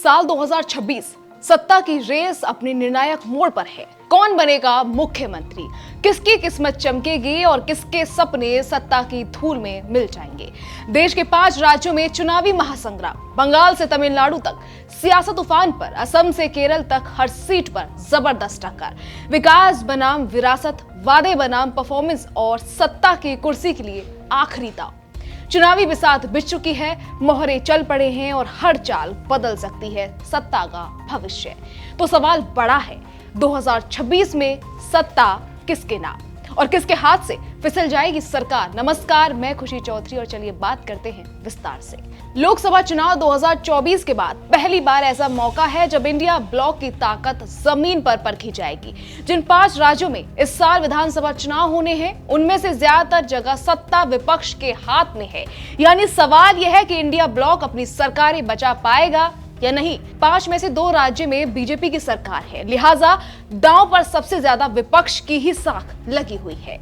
साल 2026 सत्ता की रेस अपने निर्णायक मोड़ पर है। कौन बनेगा मुख्यमंत्री, किसकी किस्मत चमकेगी और किसके सपने सत्ता की धूल में मिल जाएंगे। देश के 5 राज्यों में चुनावी महासंग्राम, बंगाल से तमिलनाडु तक सियासत उफान पर, असम से केरल तक हर सीट पर जबरदस्त टक्कर। विकास बनाम विरासत, वादे बनाम परफॉर्मेंस और सत्ता की कुर्सी के लिए आखिरी दांव। चुनावी बिसात बिछ चुकी है, मोहरे चल पड़े हैं और हर चाल बदल सकती है सत्ता का भविष्य। तो सवाल बड़ा है, 2026 में सत्ता किसके नाम और किसके हाथ से फिसल जाएगी सरकार। नमस्कार, मैं खुशी चौधरी और चलिए बात करते हैं विस्तार से। लोकसभा चुनाव 2024 के बाद पहली बार ऐसा मौका है जब इंडिया ब्लॉक की ताकत जमीन पर परखी जाएगी। जिन 5 राज्यों में इस साल विधानसभा चुनाव होने हैं, उनमें से ज्यादातर जगह सत्ता विपक्ष के हाथ में है। यानी सवाल यह है कि इंडिया ब्लॉक अपनी सरकारें बचा पाएगा या नहीं। 5 में से 2 राज्य में बीजेपी की सरकार है, लिहाजा दांव पर सबसे ज्यादा विपक्ष की ही साख लगी हुई है।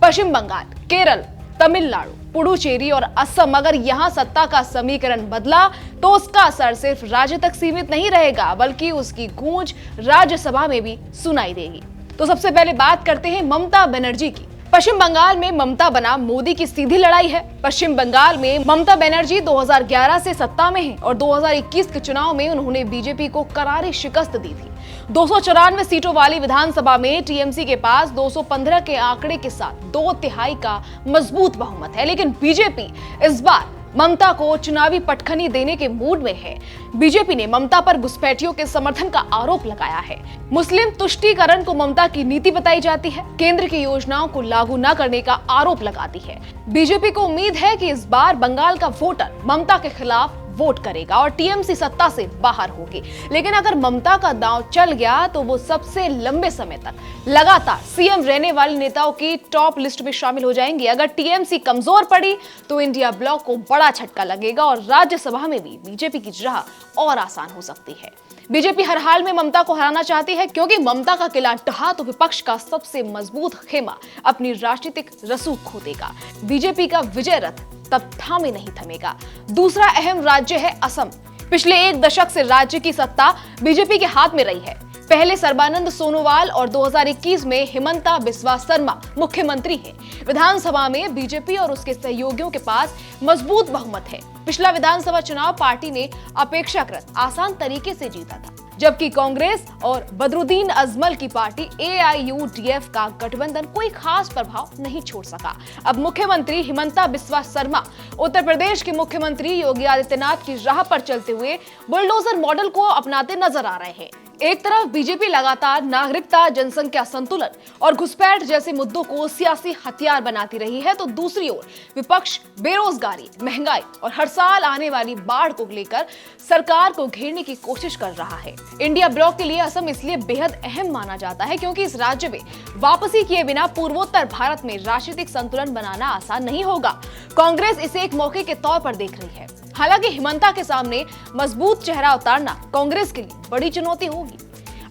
पश्चिम बंगाल, केरल, तमिलनाडु, पुडुचेरी और असम, अगर यहां सत्ता का समीकरण बदला तो उसका असर सिर्फ राज्य तक सीमित नहीं रहेगा, बल्कि उसकी गूंज राज्यसभा में भी सुनाई देगी। तो सबसे पहले बात करते हैं ममता बनर्जी की। पश्चिम बंगाल में ममता बनाम मोदी की सीधी लड़ाई है। पश्चिम बंगाल में ममता बनर्जी 2011 से सत्ता में है और 2021 के चुनाव में उन्होंने बीजेपी को करारी शिकस्त दी थी। 294 सीटों वाली विधानसभा में टीएमसी के पास 215 के आंकड़े के साथ 2/3 का मजबूत बहुमत है, लेकिन बीजेपी इस बार ममता को चुनावी पटखनी देने के मूड में है। बीजेपी ने ममता पर घुसपैठियों के समर्थन का आरोप लगाया है। मुस्लिम तुष्टीकरण को ममता की नीति बताई जाती है। केंद्र की योजनाओं को लागू न करने का आरोप लगाती है। बीजेपी को उम्मीद है कि इस बार बंगाल का वोटर ममता के खिलाफ वोट करेगा और टीएमसी सत्ता से बाहर होगी। लेकिन अगर ममता का दांव चल गया तो वो सबसे लंबे समय तक लगातार सीएम रहने वाले नेताओं की टॉप लिस्ट में शामिल हो जाएंगे। अगर टीएमसी कमजोर पड़ी तो इंडिया ब्लॉक को बड़ा झटका लगेगा और राज्यसभा में भी बीजेपी की राह और आसान हो सकती है। बीजेपी हर हाल में ममता को हराना चाहती है, क्योंकि ममता का किला ढहा तो विपक्ष का सबसे मजबूत खेमा अपनी राजनीतिक रसूख खो देगा। बीजेपी का विजय रथ तब थामे नहीं थमेगा। दूसरा अहम राज्य है असम। पिछले 1 दशक से राज्य की सत्ता बीजेपी के हाथ में रही है। पहले सर्बानंद सोनोवाल और 2021 में हिमंता बिस्वा शर्मा मुख्यमंत्री हैं। विधानसभा में बीजेपी और उसके सहयोगियों के पास मजबूत बहुमत है। पिछला विधानसभा चुनाव पार्टी ने अपेक्षाकृत आसान तरीके से जीता था, जबकि कांग्रेस और बदरुद्दीन अजमल की पार्टी AIUDF का गठबंधन कोई खास प्रभाव नहीं छोड़ सका। अब मुख्यमंत्री हिमंता बिस्वा शर्मा उत्तर प्रदेश के मुख्यमंत्री योगी आदित्यनाथ की राह पर चलते हुए बुलडोजर मॉडल को अपनाते नजर आ रहे हैं। एक तरफ बीजेपी लगातार नागरिकता, जनसंख्या संतुलन और घुसपैठ जैसे मुद्दों को सियासी हथियार बनाती रही है, तो दूसरी ओर विपक्ष बेरोजगारी, महंगाई और हर साल आने वाली बाढ़ को लेकर सरकार को घेरने की कोशिश कर रहा है। इंडिया ब्लॉक के लिए असम इसलिए बेहद अहम माना जाता है क्योंकि इस राज्य में वापसी किए बिना पूर्वोत्तर भारत में राजनीतिक संतुलन बनाना आसान नहीं होगा। कांग्रेस इसे एक मौके के तौर पर देख रही है। हालांकि हिमंता के सामने मजबूत चेहरा उतारना कांग्रेस के लिए बड़ी चुनौती होगी।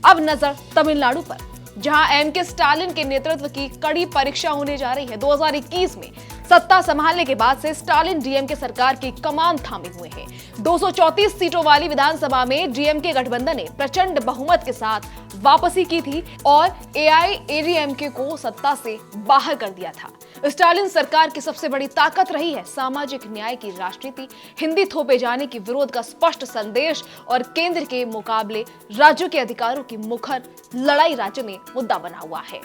अब नजर तमिलनाडु पर, जहां एमके स्टालिन के नेतृत्व की कड़ी परीक्षा होने जा रही है। 2021 में सत्ता संभालने के बाद से स्टालिन डीएमके सरकार की कमान थामे हुए हैं। 234 सीटों वाली विधानसभा में डीएमके गठबंधन ने प्रचंड बहुमत के साथ वापसी की थी और AIADMK को सत्ता से बाहर कर दिया था। स्टालिन सरकार की सबसे बड़ी ताकत रही है सामाजिक न्याय की राजनीति, हिंदी थोपे जाने की विरोध का स्पष्ट संदेश और केंद्र के मुकाबले राज्यों के अधिकारों की मुखर लड़ाई राज्य में मुद्दा बना हुआ है।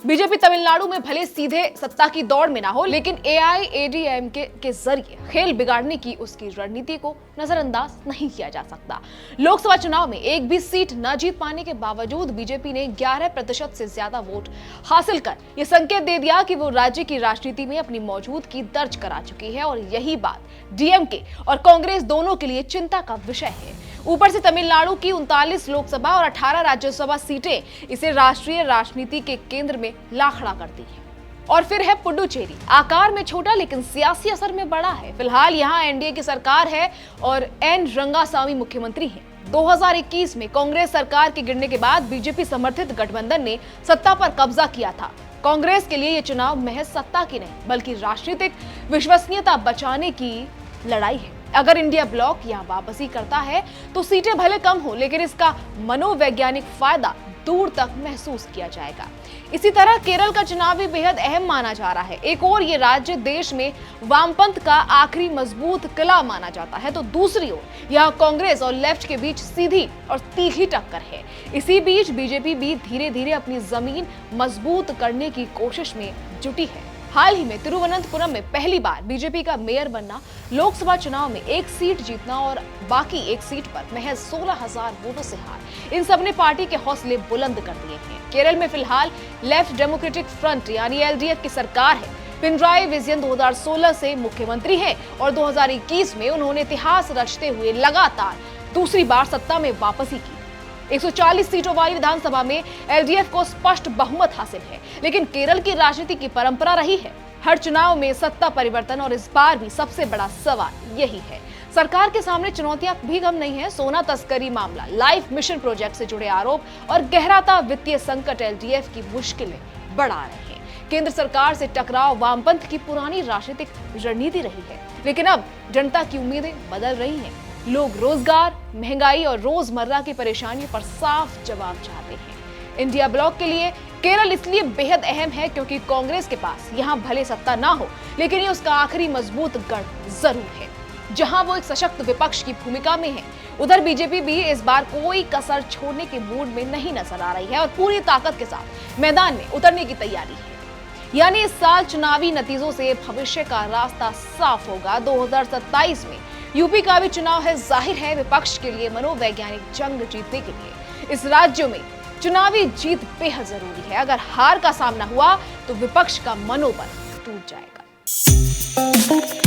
बीजेपी तमिलनाडु में भले सीधे सत्ता की दौड़ में ना हो, लेकिन AIADMK के जरिए खेल बिगाड़ने की उसकी रणनीति को नजरअंदाज नहीं किया जा सकता। लोकसभा चुनाव में एक भी सीट न जीत पाने के बावजूद बीजेपी ने 11% से ज्यादा वोट हासिल कर यह संकेत दे दिया कि वो राज्य की राजनीति में अपनी मौजूदगी दर्ज करा चुकी है और यही बात डीएमके और कांग्रेस दोनों के लिए चिंता का विषय है। ऊपर से तमिलनाडु की 39 लोकसभा और 18 राज्यसभा सीटें इसे राष्ट्रीय राजनीति के केंद्र में ला खड़ा करती हैं। और फिर है पुडुचेरी, आकार में छोटा लेकिन सियासी असर में बड़ा है। फिलहाल यहाँ एनडीए की सरकार है और एन रंगासामी मुख्यमंत्री हैं। 2021 में कांग्रेस सरकार के गिरने के बाद बीजेपी समर्थित गठबंधन ने सत्ता पर कब्जा किया था। कांग्रेस के लिए यह चुनाव महज सत्ता की नहीं बल्कि राजनीतिक विश्वसनीयता बचाने की लड़ाई है। अगर इंडिया ब्लॉक यहाँ वापसी करता है तो सीटें भले कम हो, लेकिन इसका मनोवैज्ञानिक फायदा दूर तक महसूस किया जाएगा। इसी तरह केरल का चुनाव भी बेहद अहम माना जा रहा है। एक और ये राज्य देश में वामपंथ का आखिरी मजबूत किला माना जाता है, तो दूसरी ओर यहाँ कांग्रेस और लेफ्ट के बीच सीधी और तीखी टक्कर है। इसी बीच बीजेपी भी धीरे धीरे अपनी जमीन मजबूत करने की कोशिश में जुटी है। हाल ही में तिरुवनंतपुरम में पहली बार बीजेपी का मेयर बनना, लोकसभा चुनाव में एक सीट जीतना और बाकी एक सीट पर महज 16,000 वोटों से हार, इन सब ने पार्टी के हौसले बुलंद कर दिए हैं। केरल में फिलहाल लेफ्ट डेमोक्रेटिक फ्रंट यानी एलडीएफ की सरकार है। पिनराई विजयन 2016 से मुख्यमंत्री है और 2021 में उन्होंने इतिहास रचते हुए लगातार दूसरी बार सत्ता में वापसी की। 140 सीटों वाली विधानसभा में एलडीएफ को स्पष्ट बहुमत हासिल है, लेकिन केरल की राजनीति की परंपरा रही है हर चुनाव में सत्ता परिवर्तन, और इस बार भी सबसे बड़ा सवाल यही है। सरकार के सामने चुनौतियां भी कम नहीं है। सोना तस्करी मामला, लाइफ मिशन प्रोजेक्ट से जुड़े आरोप और गहराता वित्तीय संकट एलडीएफ की मुश्किलें बढ़ा रहे हैं। केंद्र सरकार से टकराव वामपंथ की पुरानी राजनीतिक रणनीति रही है, लेकिन अब जनता की उम्मीदें बदल रही हैं। लोग रोजगार, महंगाई और रोजमर्रा की परेशानियों पर साफ जवाब चाहते हैं। इंडिया ब्लॉक के लिए केरल इसलिए बेहद अहम है क्योंकि कांग्रेस के पास यहाँ भले सत्ता ना हो, लेकिन ये उसका आखिरी मजबूत गढ़ जरूर है, जहां वो एक सशक्त विपक्ष की भूमिका में है। उधर बीजेपी भी इस बार कोई कसर छोड़ने के मूड में नहीं नजर आ रही है और पूरी ताकत के साथ मैदान में उतरने की तैयारी है। यानी इस साल चुनावी नतीजों से भविष्य का रास्ता साफ होगा। 2027 में यूपी का भी चुनाव है। जाहिर है विपक्ष के लिए मनोवैज्ञानिक जंग जीतने के लिए इस राज्य में चुनावी जीत बेहद जरूरी है। अगर हार का सामना हुआ तो विपक्ष का मनोबल टूट जाएगा।